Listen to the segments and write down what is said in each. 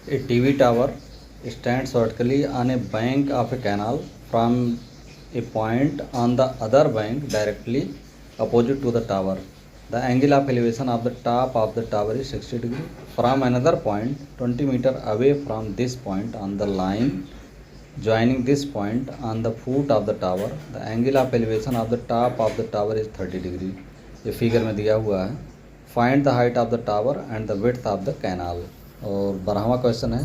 A TV tower stands vertically on a bank of a canal from a point on the other bank directly opposite to the tower. The angle of elevation of the top of the tower is 60 degree. From another point 20 meter away from this point on the line joining this point on the foot of the tower, the angle of elevation of the top of the tower is 30 degree. ये figure में दिया हुआ है. Find the height of the tower and the width of the canal. और 12वां question है,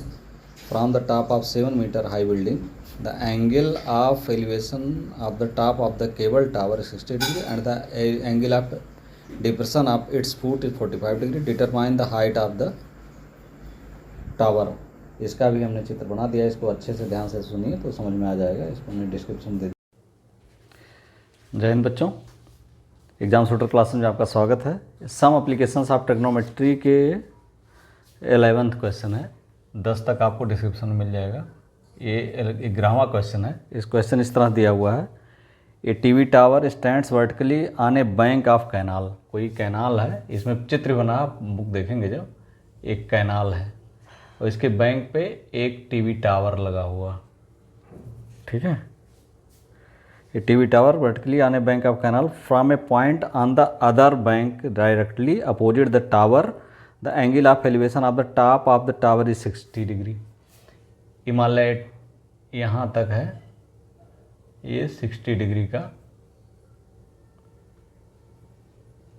from the top of 7 metre high building the angle of elevation of the top of the cable tower 60 degree and the angle of depression of its foot is 45 degree. Determine the height of the tower. इसका भी हमने चित्र बना दिया. इसको अच्छे से ध्यान से सुनिए तो समझ में आ जाएगा. इसको हमने डिस्क्रिप्शन दे दिया. जय हिंद बच्चों, एग्जाम शूटर क्लास में आपका स्वागत है. सम एप्लीकेशंस ऑफ ट्रिग्नोमेट्री के 11th क्वेश्चन है. 10 तक आपको डिस्क्रिप्शन में मिल जाएगा. ये 11वां क्वेश्चन है. इस क्वेश्चन इस तरह दिया हुआ है, a TV tower stands vertically on a bank of canal. कोई कैनाल है, इसमें चित्र बना, आप बुक देखेंगे जब, एक कैनाल है और इसके बैंक पे एक टीवी टावर लगा हुआ. ठीक है. A TV tower vertically on a bank of canal from a point on the other bank directly opposite the tower. The angle of elevation of the top of the tower is 60 degree. Himalaya यहाँ तक है, ये 60 degree का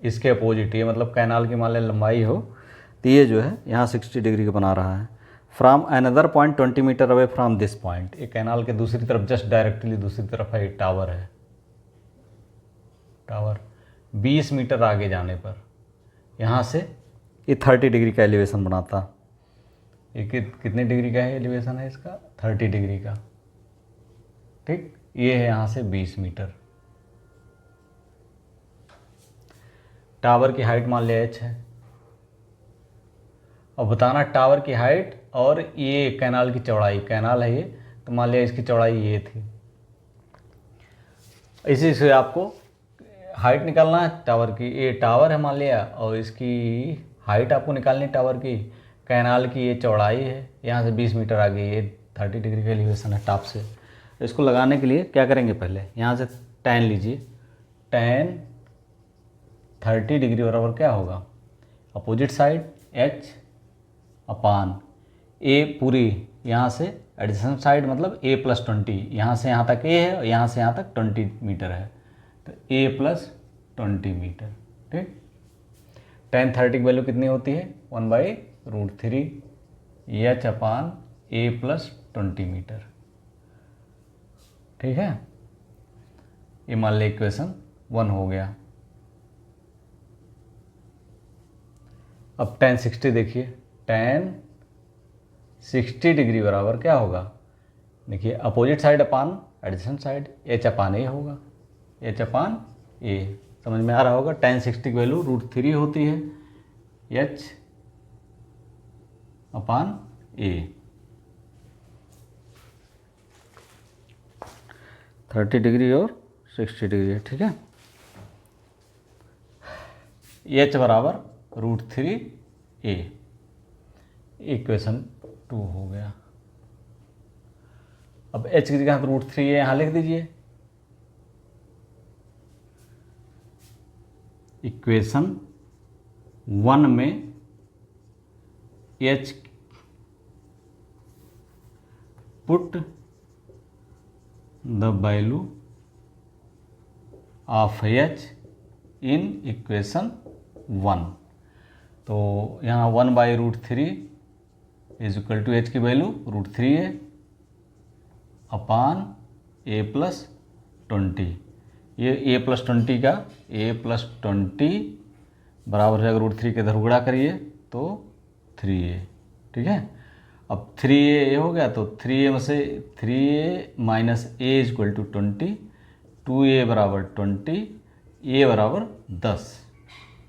इसके opposite, ये मतलब canal की मान लें लंबाई हो तो ये जो है यहाँ 60 डिग्री का बना रहा है. From another point 20 metre away from this point. एक कैनाल के दूसरी तरफ, जस्ट डायरेक्टली दूसरी तरफ है, एक टावर है. टावर 20 मीटर आगे जाने पर यहाँ से ये 30 डिग्री का एलिवेशन बनाता. ये कितने डिग्री का है एलिवेशन है इसका? 30 डिग्री का. ठीक, ये है यहाँ से 20 मीटर. टावर की हाइट मान लिया h है. और बताना टावर की हाइट और ये कैनाल की चौड़ाई. कैनाल है ये, तो मान लिया इसकी चौड़ाई ये थी. इसी से आपको हाइट निकालना है टावर की. ये टावर है मान लिया और इसकी हाइट आपको निकालनी है टावर की. कैनाल की ये चौड़ाई है, यहाँ से 20 मीटर आगे ये 30 डिग्री का एलिवेशन है टॉप से. इसको लगाने के लिए क्या करेंगे, पहले यहाँ से tan लीजिए. tan 30 डिग्री बराबर क्या होगा? Opposite side h upon a पूरी, यहाँ से एडजेसेंट साइड मतलब a प्लस 20. यहाँ से यहाँ तक a है और यहाँ से यहाँ तक 20 मीटर है, तो a प्लस 20 मीटर. ठीक. tan 30 की वैल्यू कितनी होती है? 1/√3 h upon a plus 20 metre. ठीक है. ये मान लें इक्वेशन 1 हो गया. अब tan 60 देखिए. tan 60 डिग्री बराबर क्या होगा? देखिए opposite side upon adjacent side, h upon a होगा. h अपान a समझ में आ रहा होगा. tan 60 की वैल्यू √3 होती है, h अपान a. 30 डिग्री और 60 डिग्री. ठीक है. h बराबर √3a. इक्वेशन 2 हो गया. अब h की जगह √3 यहाँ लिख दीजिए. इक्वेशन 1 में h put the value of h in equation 1. तो यहाँ 1/√3 इज इक्वल टू h की वैल्यू √3 है अपान a प्लस 20. ये a प्लस 20 का a प्लस 20 बराबर है, अगर √3 के इधर गुणा करिए तो 3a. ठीक है. अब 3a हो गया, तो 3a में से 3a minus a is equal to 20. 2a बराबर 20, a बराबर 10.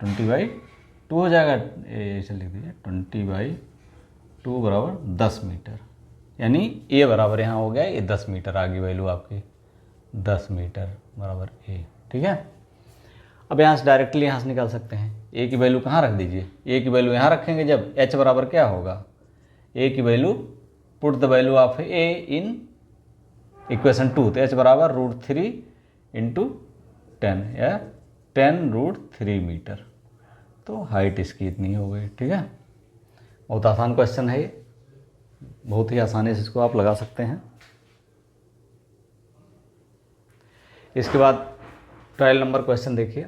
20/2 हो जाएगा. ऐसे लिख दीजिए 20/2 बराबर 10 मीटर. यानी a बराबर यहाँ हो गया ये 10 मीटर आ गई वैल्यू आपकी. 10 मीटर बराबर a. ठीक है. अब यहाँ से डायरेक्टली यहाँ से निकाल सकते हैं. a की वैल्यू कहाँ रख दीजिए? a की वैल्यू यहाँ रखेंगे जब h बराबर क्या होगा? ए की value, put the value of A in equation 2, तो h बराबर √3 इंटू 10 या 10√3 मीटर। तो हाइट इसकी इतनी हो गई। ठीक है, बहुत आसान क्वेश्चन है ये, बहुत ही आसानी से इसको आप लगा सकते हैं। इसके बाद 12 नंबर क्वेश्चन देखिए।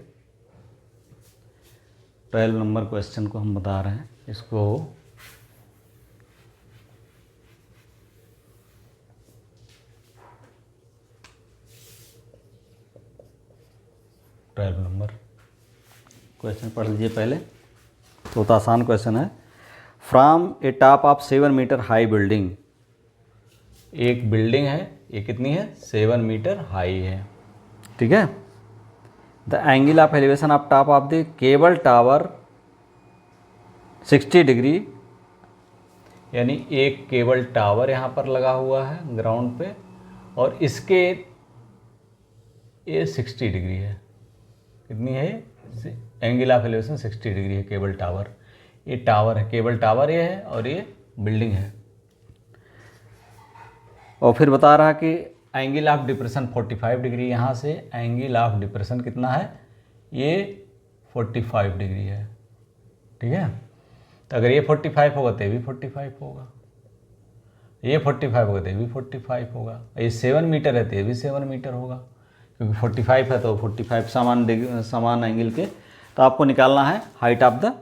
12 नंबर क्वेश्चन को हम बता रहे हैं, इसको 12 नंबर क्वेश्चन पढ़ लीजिए पहले, बहुत आसान क्वेश्चन है। From a top of 7 metre high building, एक बिल्डिंग है, ये कितनी है, 7 मीटर हाई है। ठीक है, the angle of elevation of top of the cable tower 60 degree, यानी एक केबल टावर यहाँ पर लगा हुआ है ग्राउंड पे, और इसके ये 60 डिग्री है। कितनी है, एंगल ऑफ एलिवेशन 60 डिग्री है। केबल टावर, ये टावर है, केबल टावर ये है, और ये बिल्डिंग है। और फिर बता रहा कि एंगल ऑफ डिप्रेशन 45 डिग्री, यहाँ से एंगल ऑफ डिप्रेशन कितना है, ये 45 डिग्री है। ठीक है, तो अगर ये 45 होगा तो ये भी 45 होगा, ये 45 होगा तो ये भी 45 होगा, ये 7 मीटर है तो ये भी 7 मीटर होगा, क्योंकि 45 है तो 45 समान एंगल के। तो आपको निकालना है height of the,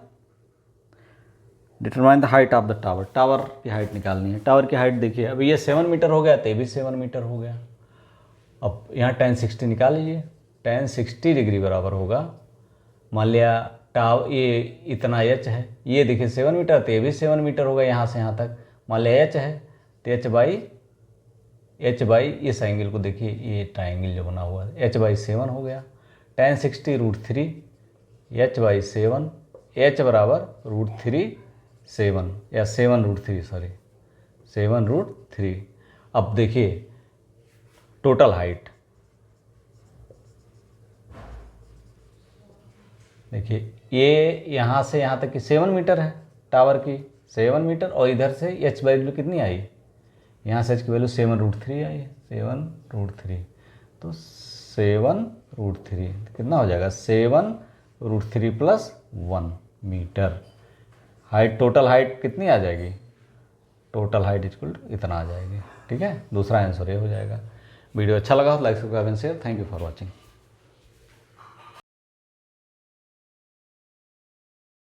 determine the height of the tower, tower की हाइट निकालनी है। टावर की हाइट देखिए, अब ये 7 मीटर हो गया तो ये भी 7 मीटर हो गया। अब यहाँ tan 60 निकाल लीजिए, tan 60 डिग्री बराबर होगा, मान लिया ये इतना h है, ये देखिए 7 मीटर तो ये भी 7 मीटर होगा यहाँ से यहाँ तक, मान लिया h है तो h बाई इस एंगल को देखिए, ये ट्राइंगल जो बना हुआ है, h/7 हो गया। tan 60 √3 h/7, h बराबर √3 7 या 7√3, सॉरी 7√3। अब देखिए टोटल हाइट, देखिए ये यहाँ से यहाँ तक की 7 मीटर है, टावर की 7 मीटर, और इधर से h वैल्यू कितनी आई, यहाँ से h की वैल्यू 7√3 आई है, 7√3, तो 7√3 कितना हो जाएगा, 7√3 + 1 मीटर। हाइट, टोटल हाइट कितनी आ जाएगी, टोटल हाइट इक्वल इतना आ जाएगी। ठीक है, दूसरा आंसर ये हो जाएगा। वीडियो अच्छा लगा तो like, subscribe and share. Thank you for watching.